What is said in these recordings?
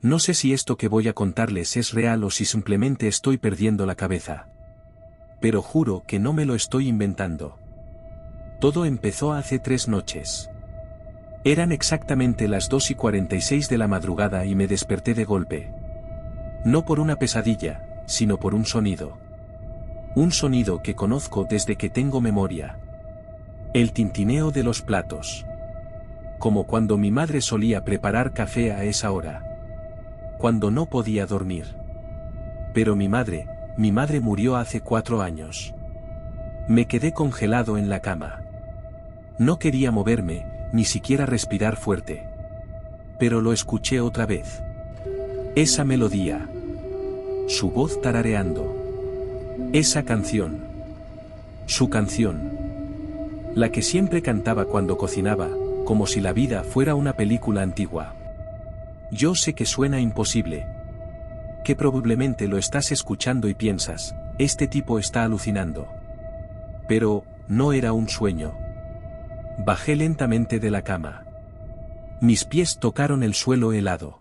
No sé si esto que voy a contarles es real o si simplemente estoy perdiendo la cabeza. Pero juro que no me lo estoy inventando. Todo empezó hace 3 noches. Eran exactamente las 2:46 de la madrugada y me desperté de golpe. No por una pesadilla, sino por un sonido. Un sonido que conozco desde que tengo memoria. El tintineo de los platos. Como cuando mi madre solía preparar café a esa hora. Cuando no podía dormir. Pero mi madre murió hace 4 años. Me quedé congelado en la cama. No quería moverme, ni siquiera respirar fuerte. Pero lo escuché otra vez. Esa melodía. Su voz tarareando. Esa canción. Su canción. La que siempre cantaba cuando cocinaba, como si la vida fuera una película antigua. Yo sé que suena imposible. Que probablemente lo estás escuchando y piensas, este tipo está alucinando. Pero, no era un sueño. Bajé lentamente de la cama. Mis pies tocaron el suelo helado.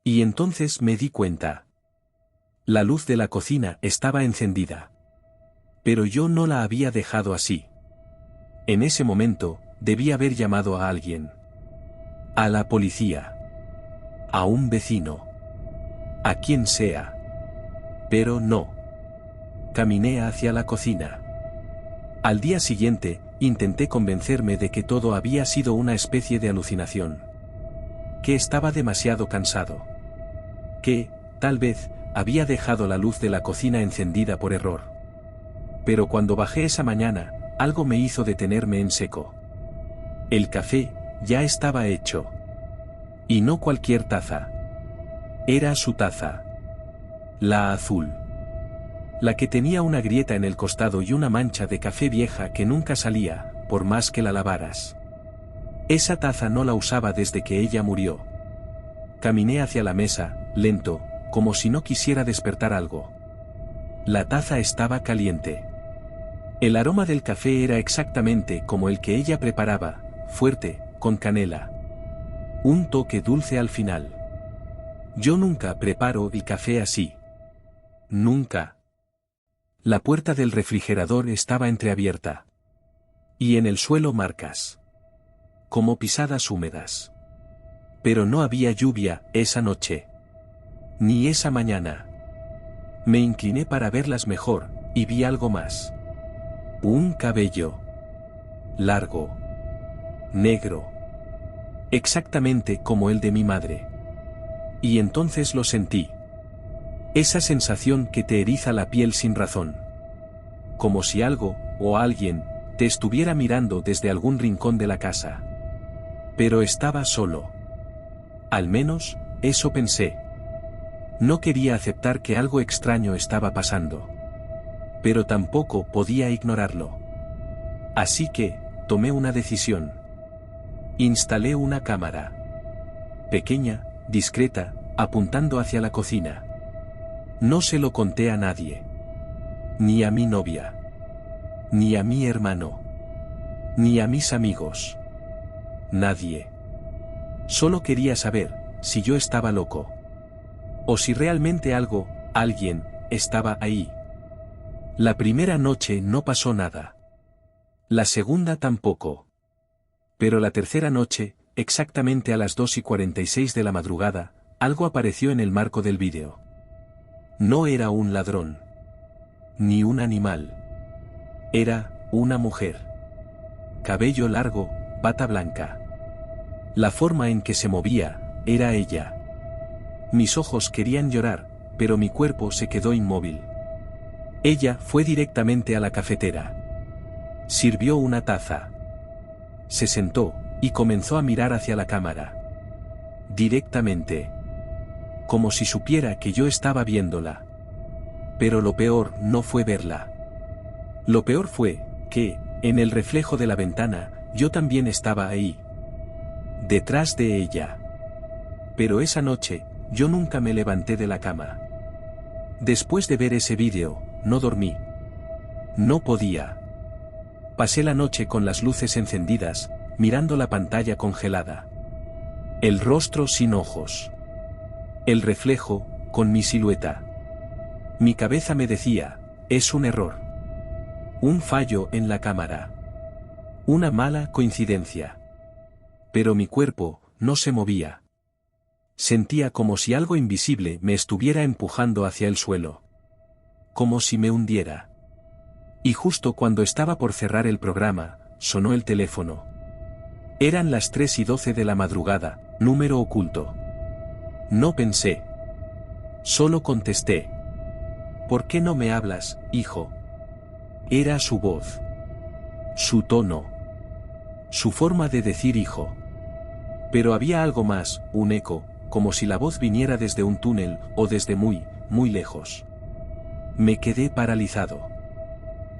Y entonces me di cuenta. La luz de la cocina estaba encendida. Pero yo no la había dejado así. En ese momento, debí haber llamado a alguien. A la policía. A un vecino. A quien sea. Pero no. Caminé hacia la cocina. Al día siguiente, intenté convencerme de que todo había sido una especie de alucinación. Que estaba demasiado cansado. Que, tal vez, había dejado la luz de la cocina encendida por error. Pero cuando bajé esa mañana, algo me hizo detenerme en seco. El café ya estaba hecho. Y no cualquier taza. Era su taza. La azul. La que tenía una grieta en el costado y una mancha de café vieja que nunca salía, por más que la lavaras. Esa taza no la usaba desde que ella murió. Caminé hacia la mesa, lento, como si no quisiera despertar algo. La taza estaba caliente. El aroma del café era exactamente como el que ella preparaba, fuerte, con canela. Un toque dulce al final. Yo nunca preparo el café así. Nunca. La puerta del refrigerador estaba entreabierta. Y en el suelo marcas. Como pisadas húmedas. Pero no había lluvia esa noche. Ni esa mañana. Me incliné para verlas mejor, y vi algo más. Un cabello. Largo. Negro. Exactamente como el de mi madre. Y entonces lo sentí. Esa sensación que te eriza la piel sin razón. Como si algo, o alguien, te estuviera mirando desde algún rincón de la casa. Pero estaba solo. Al menos, eso pensé. No quería aceptar que algo extraño estaba pasando. Pero tampoco podía ignorarlo. Así que, tomé una decisión. Instalé una cámara. Pequeña, discreta, apuntando hacia la cocina. No se lo conté a nadie. Ni a mi novia. Ni a mi hermano. Ni a mis amigos. Nadie. Solo quería saber si yo estaba loco. O si realmente alguien, estaba ahí. La primera noche no pasó nada. La segunda tampoco. Pero la tercera noche, exactamente a las 2:46 de la madrugada, algo apareció en el marco del vídeo. No era un ladrón. Ni un animal. Era una mujer. Cabello largo, bata blanca. La forma en que se movía, era ella. Mis ojos querían llorar, pero mi cuerpo se quedó inmóvil. Ella fue directamente a la cafetera. Sirvió una taza. Se sentó, y comenzó a mirar hacia la cámara. Directamente. Como si supiera que yo estaba viéndola. Pero lo peor no fue verla. Lo peor fue, que, en el reflejo de la ventana, yo también estaba ahí. Detrás de ella. Pero esa noche, yo nunca me levanté de la cama. Después de ver ese vídeo, no dormí. No podía. Pasé la noche con las luces encendidas, mirando la pantalla congelada. El rostro sin ojos. El reflejo, con mi silueta. Mi cabeza me decía, es un error. Un fallo en la cámara. Una mala coincidencia. Pero mi cuerpo, no se movía. Sentía como si algo invisible me estuviera empujando hacia el suelo. Como si me hundiera. Y justo cuando estaba por cerrar el programa, sonó el teléfono. Eran las 3:12 de la madrugada, número oculto. No pensé. Solo contesté. ¿Por qué no me hablas, hijo? Era su voz. Su tono. Su forma de decir hijo. Pero había algo más, un eco, como si la voz viniera desde un túnel, o desde muy, muy lejos. Me quedé paralizado.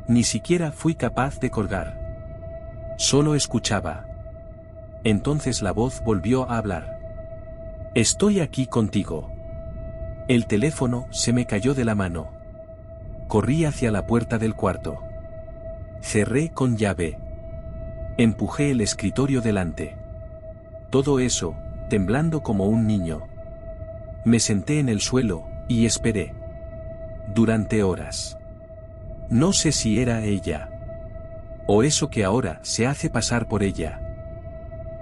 Ni siquiera fui capaz de colgar. Solo escuchaba. Entonces la voz volvió a hablar. Estoy aquí contigo. El teléfono se me cayó de la mano. Corrí hacia la puerta del cuarto. Cerré con llave. Empujé el escritorio delante. Todo eso, temblando como un niño. Me senté en el suelo, y esperé. Durante horas. No sé si era ella. O eso que ahora se hace pasar por ella.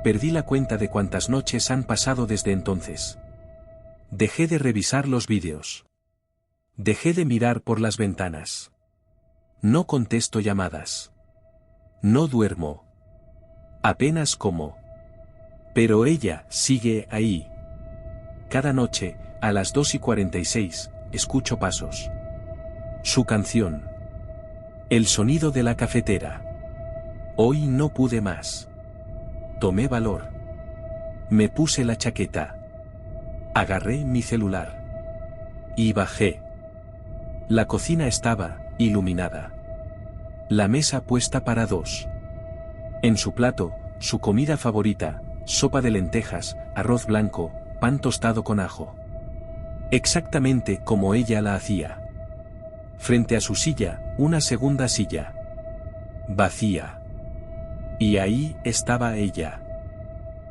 Perdí la cuenta de cuántas noches han pasado desde entonces. Dejé de revisar los vídeos. Dejé de mirar por las ventanas. No contesto llamadas. No duermo. Apenas como. Pero ella sigue ahí. Cada noche, a las 2:46, escucho pasos. Su canción. El sonido de la cafetera. Hoy no pude más. Tomé valor. Me puse la chaqueta. Agarré mi celular. Y bajé. La cocina estaba iluminada. La mesa puesta para dos. En su plato, su comida favorita, sopa de lentejas, arroz blanco, pan tostado con ajo. Exactamente como ella la hacía. Frente a su silla, una segunda silla. Vacía. Y ahí estaba ella.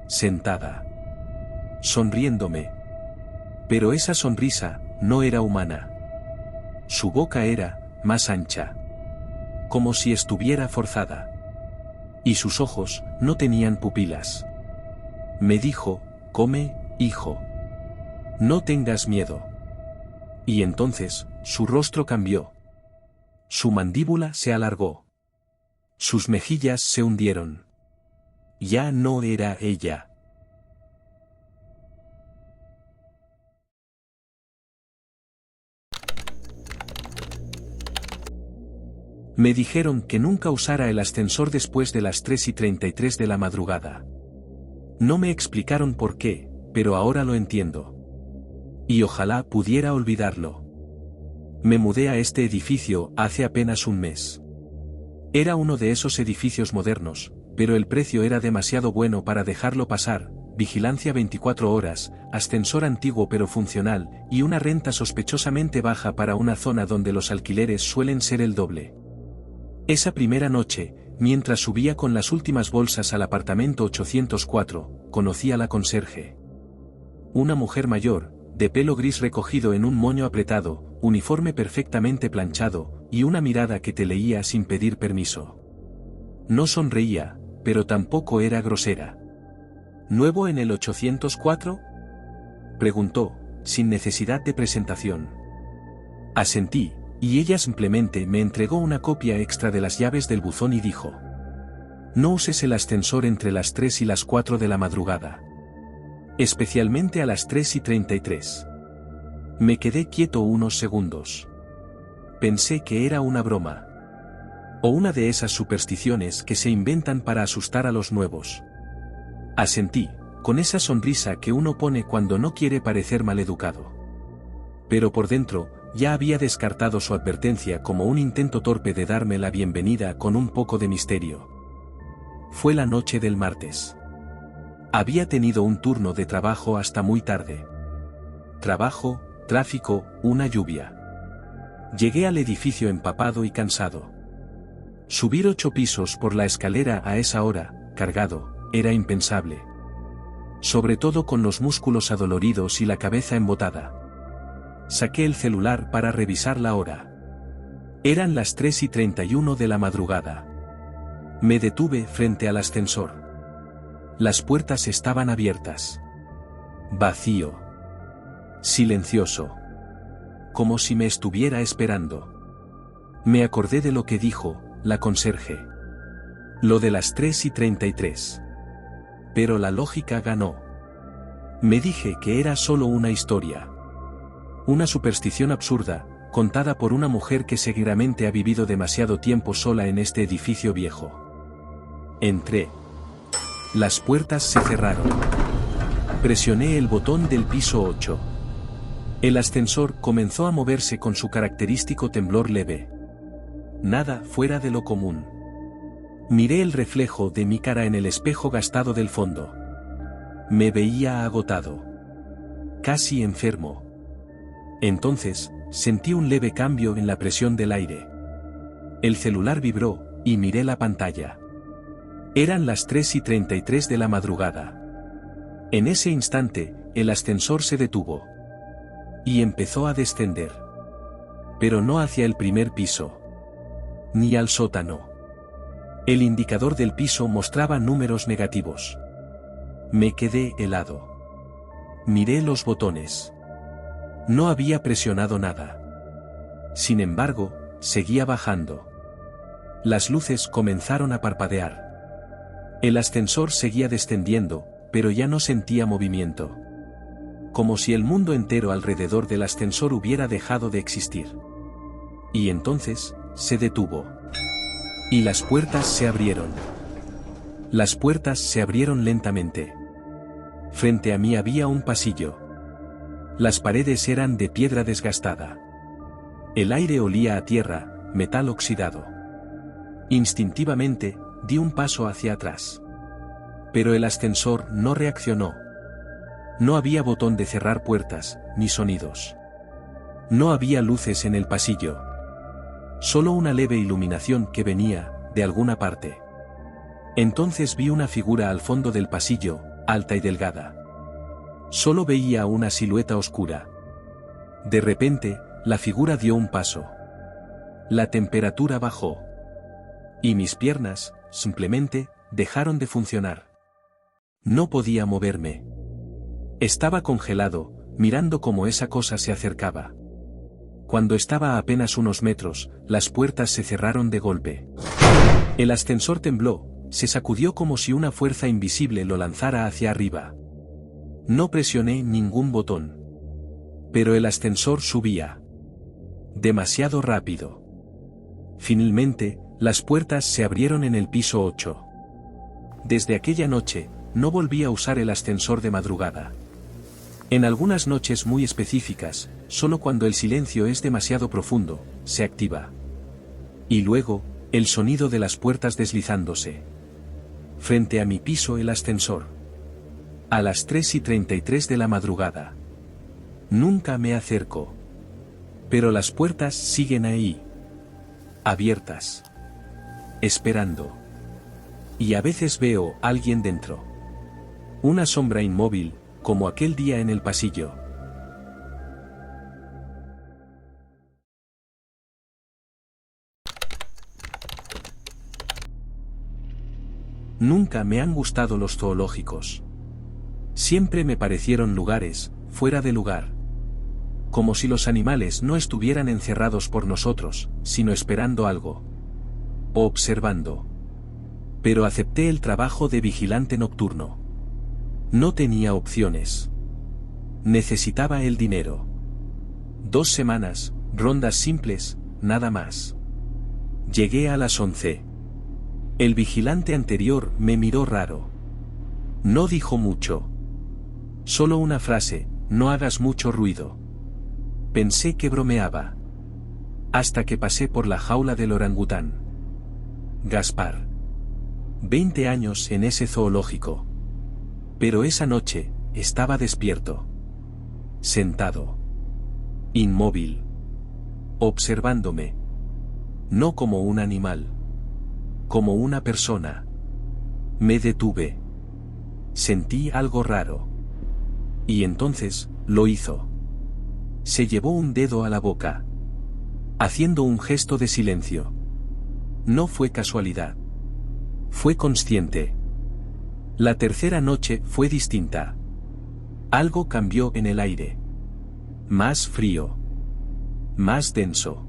Sentada. Sonriéndome. Pero esa sonrisa no era humana. Su boca era más ancha. Como si estuviera forzada. Y sus ojos no tenían pupilas. Me dijo, come, hijo. No tengas miedo. Y entonces, su rostro cambió. Su mandíbula se alargó. Sus mejillas se hundieron. Ya no era ella. Me dijeron que nunca usara el ascensor después de las 3:33 de la madrugada. No me explicaron por qué, pero ahora lo entiendo. Y ojalá pudiera olvidarlo. Me mudé a este edificio hace apenas un mes. Era uno de esos edificios modernos, pero el precio era demasiado bueno para dejarlo pasar: vigilancia 24 horas, ascensor antiguo pero funcional, y una renta sospechosamente baja para una zona donde los alquileres suelen ser el doble. Esa primera noche, mientras subía con las últimas bolsas al apartamento 804, conocí a la conserje. Una mujer mayor, de pelo gris recogido en un moño apretado, uniforme perfectamente planchado, y una mirada que te leía sin pedir permiso. No sonreía, pero tampoco era grosera. ¿Nuevo en el 804? Preguntó, sin necesidad de presentación. Asentí, y ella simplemente me entregó una copia extra de las llaves del buzón y dijo: no uses el ascensor entre las 3 y las 4 de la madrugada. Especialmente a las 3:33. Me quedé quieto unos segundos. Pensé que era una broma. O una de esas supersticiones que se inventan para asustar a los nuevos. Asentí, con esa sonrisa que uno pone cuando no quiere parecer maleducado. Pero por dentro, ya había descartado su advertencia como un intento torpe de darme la bienvenida con un poco de misterio. Fue la noche del martes. Había tenido un turno de trabajo hasta muy tarde. Trabajo, tráfico, una lluvia. Llegué al edificio empapado y cansado. Subir 8 pisos por la escalera a esa hora, cargado, era impensable. sobre todo con los músculos adoloridos y la cabeza embotada. Saqué el celular para revisar la hora. Eran las 3:31 de la madrugada. Me detuve frente al ascensor. Las puertas estaban abiertas. Vacío. Silencioso. Como si me estuviera esperando. Me acordé de lo que dijo la conserje. Lo de las 3:33. Pero la lógica ganó. Me dije que era solo una historia. Una superstición absurda, contada por una mujer que seguramente ha vivido demasiado tiempo sola en este edificio viejo. Entré. Las puertas se cerraron. Presioné el botón del piso 8. El ascensor comenzó a moverse con su característico temblor leve. Nada fuera de lo común. Miré el reflejo de mi cara en el espejo gastado del fondo. Me veía agotado. Casi enfermo. Entonces, sentí un leve cambio en la presión del aire. El celular vibró, y miré la pantalla. Eran las 3:33 de la madrugada. En ese instante, el ascensor se detuvo. Y empezó a descender. Pero no hacia el primer piso. Ni al sótano. El indicador del piso mostraba números negativos. Me quedé helado. Miré los botones. No había presionado nada. Sin embargo, seguía bajando. Las luces comenzaron a parpadear. El ascensor seguía descendiendo, pero ya no sentía movimiento. Como si el mundo entero alrededor del ascensor hubiera dejado de existir. Y entonces, se detuvo. Y las puertas se abrieron. Las puertas se abrieron lentamente. Frente a mí había un pasillo. Las paredes eran de piedra desgastada. El aire olía a tierra, metal oxidado. Instintivamente, di un paso hacia atrás. Pero el ascensor no reaccionó. No había botón de cerrar puertas, ni sonidos. No había luces en el pasillo. Solo una leve iluminación que venía, de alguna parte. Entonces vi una figura al fondo del pasillo, alta y delgada. Solo veía una silueta oscura. De repente, la figura dio un paso. La temperatura bajó. Y mis piernas, simplemente, dejaron de funcionar. No podía moverme. Estaba congelado, mirando cómo esa cosa se acercaba. Cuando estaba a apenas unos metros, las puertas se cerraron de golpe. El ascensor tembló, se sacudió como si una fuerza invisible lo lanzara hacia arriba. No presioné ningún botón. Pero el ascensor subía. Demasiado rápido. Finalmente, las puertas se abrieron en el piso 8. Desde aquella noche, no volví a usar el ascensor de madrugada. En algunas noches muy específicas, solo cuando el silencio es demasiado profundo, se activa. Y luego, el sonido de las puertas deslizándose. Frente a mi piso el ascensor. A las 3:33 de la madrugada. Nunca me acerco. Pero las puertas siguen ahí. Abiertas. Esperando. Y a veces veo a alguien dentro. Una sombra inmóvil, como aquel día en el pasillo. Nunca me han gustado los zoológicos. Siempre me parecieron lugares, fuera de lugar. Como si los animales no estuvieran encerrados por nosotros, sino esperando algo. O observando. Pero acepté el trabajo de vigilante nocturno. No tenía opciones. Necesitaba el dinero. 2 semanas, rondas simples, nada más. Llegué a las 11. El vigilante anterior me miró raro. No dijo mucho. Solo una frase, no hagas mucho ruido. Pensé que bromeaba. Hasta que pasé por la jaula del orangután. Gaspar. 20 años en ese zoológico. Pero esa noche, estaba despierto. Sentado. Inmóvil. Observándome. No como un animal. Como una persona. Me detuve. Sentí algo raro. Y entonces, lo hizo. Se llevó un dedo a la boca, haciendo un gesto de silencio. No fue casualidad. Fue consciente. La tercera noche fue distinta. Algo cambió en el aire. Más frío. Más denso.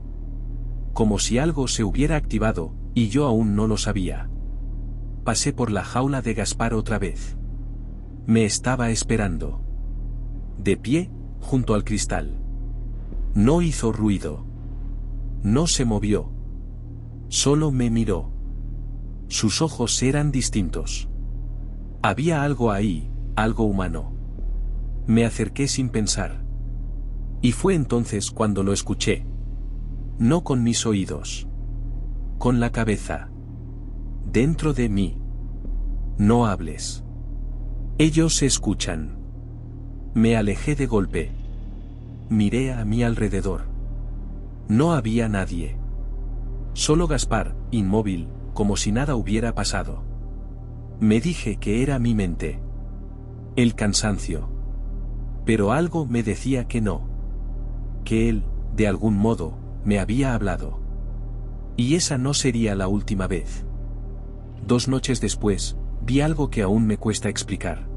Como si algo se hubiera activado, y yo aún no lo sabía. Pasé por la jaula de Gaspar otra vez. Me estaba esperando. De pie, junto al cristal. No hizo ruido. No se movió. Solo me miró. Sus ojos eran distintos. Había algo ahí, algo humano. Me acerqué sin pensar. Y fue entonces cuando lo escuché. No con mis oídos. Con la cabeza. Dentro de mí. No hables. Ellos se escuchan. Me alejé de golpe. Miré a mi alrededor. No había nadie. Solo Gaspar, inmóvil, como si nada hubiera pasado. Me dije que era mi mente. El cansancio. Pero algo me decía que no. Que él, de algún modo, me había hablado. Y esa no sería la última vez. 2 noches después, vi algo que aún me cuesta explicar.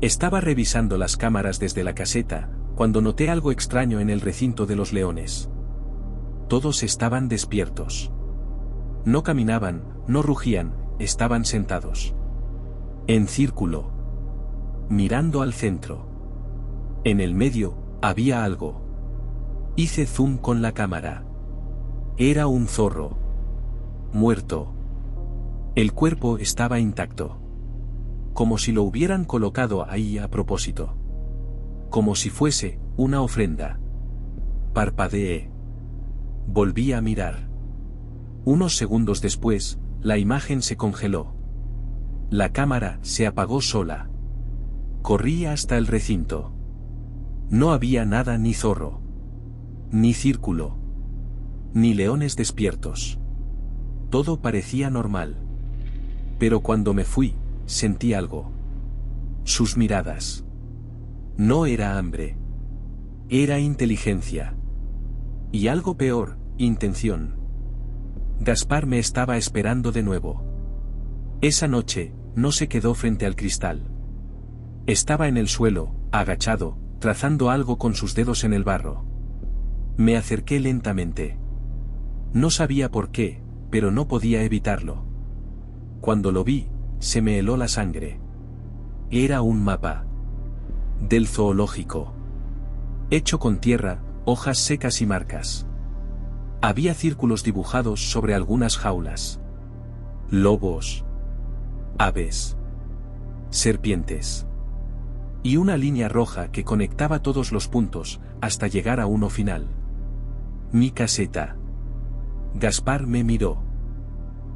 Estaba revisando las cámaras desde la caseta, cuando noté algo extraño en el recinto de los leones. Todos estaban despiertos. No caminaban, no rugían, estaban sentados. En círculo. Mirando al centro. En el medio, había algo. Hice zoom con la cámara. Era un zorro. Muerto. El cuerpo estaba intacto. Como si lo hubieran colocado ahí a propósito. Como si fuese una ofrenda. Parpadeé. Volví a mirar. Unos segundos después, la imagen se congeló. La cámara se apagó sola. Corrí hasta el recinto. No había nada, ni zorro. Ni círculo. Ni leones despiertos. Todo parecía normal. Pero cuando me fui, sentí algo. Sus miradas. No era hambre. Era inteligencia. Y algo peor, intención. Gaspar me estaba esperando de nuevo. Esa noche, no se quedó frente al cristal. Estaba en el suelo, agachado, trazando algo con sus dedos en el barro. Me acerqué lentamente. No sabía por qué, pero no podía evitarlo. Cuando lo vi, se me heló la sangre. Era un mapa. Del zoológico. Hecho con tierra, hojas secas y marcas. Había círculos dibujados sobre algunas jaulas. Lobos. Aves. Serpientes. Y una línea roja que conectaba todos los puntos, hasta llegar a uno final. Mi caseta. Gaspar me miró.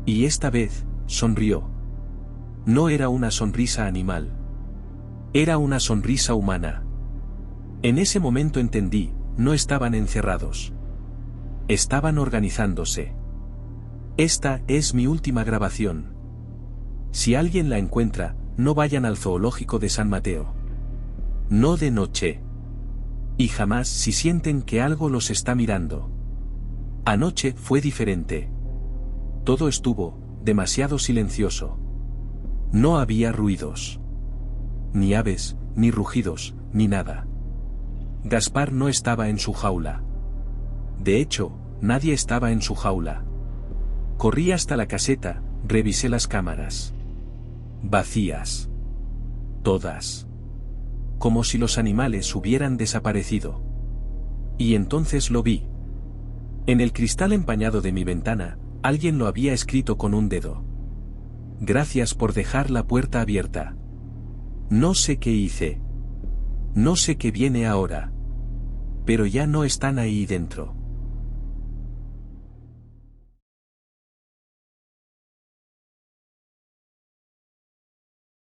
Y esta vez, sonrió. No era una sonrisa animal. Era una sonrisa humana. En ese momento entendí, no estaban encerrados. Estaban organizándose. Esta es mi última grabación. Si alguien la encuentra, no vayan al zoológico de San Mateo. No de noche. Y jamás si sienten que algo los está mirando. Anoche fue diferente. Todo estuvo demasiado silencioso. No había ruidos. Ni aves, ni rugidos, ni nada. Gaspar no estaba en su jaula. De hecho, nadie estaba en su jaula. Corrí hasta la caseta, revisé las cámaras. Vacías. Todas. Como si los animales hubieran desaparecido. Y entonces lo vi. En el cristal empañado de mi ventana, alguien lo había escrito con un dedo. Gracias por dejar la puerta abierta. No sé qué hice. No sé qué viene ahora. Pero ya no están ahí dentro.